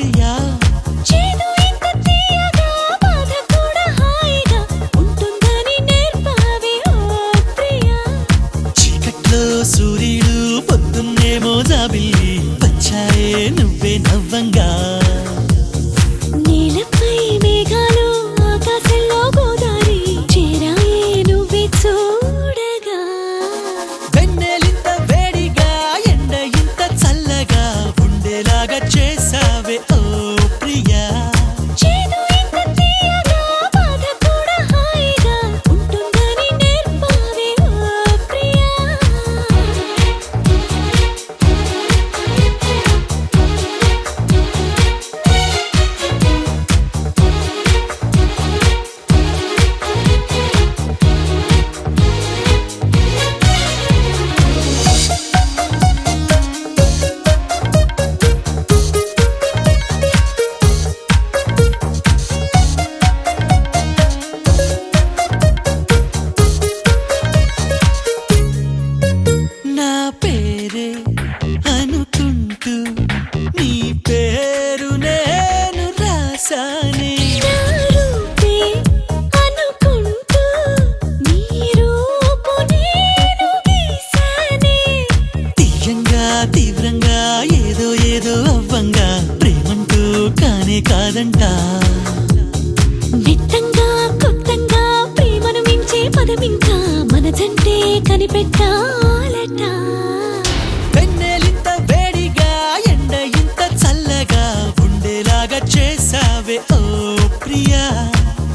ప్రియా చేదు ఇంత తీయగా బాధ కూడా హాయిగా ఉంటుందని నేర్పావే ఓ ప్రియా చీకట్లో సూర్యుడు పొద్దున్నేమో జాబిల్లి వచ్చాయే నువ్వే నవ్వంగా నీలపై మేఘాలు ఆకాశంలో గోదారి చేరాయే నువ్వే చూడగా వెన్నెలింత వేడిగా ఎండ ఇంత చల్లగా ఉండేలాగా చేసావే ఓ ప్రియా చేదు ఇంత తీయగా బాధ కూడా హాయిగా ఉంటుందని నేర్పావే ఓ ప్రియా నా పేరే అనుకుంటూ నీ పేరు నేను రాసానే నా రూపే అనుకుంటూ నీ రూపు నేను గీసానే తీయంగా తీవ్రంగా ఏదో ఏదో అవ్వంగా ప్రేమంటూ కానే కాదంట మెత్తంగా కొత్తంగా ప్రేమను మించే పదమింకా మనదంటే కనిపెట్టాలట వెన్నెలింత వేడిగా ఎండ ఇంత చల్లగా ఉండేలాగా చేసావే ఓ ప్రియా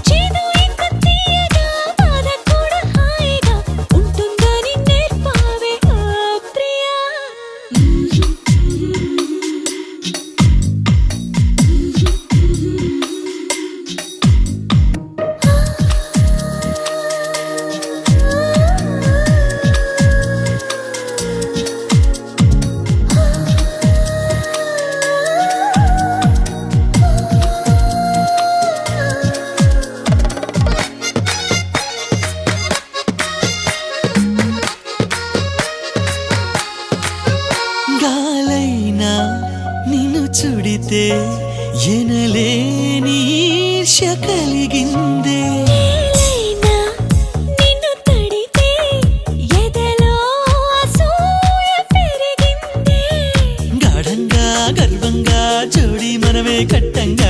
చేదు ఇంత తీయగా బాధ కూడా హాయిగా ఉంటుందని నేర్పావే ఓ ప్రియా గాలైనా నిన్ను చుడితే ఎనలేని ఈర్ష్య కలిగిందే నేలైనా నిన్ను తడితే ఎదలో అసూయ పెరిగిందే గాఢంగా గర్వంగా జోడి మనమే కట్టంగా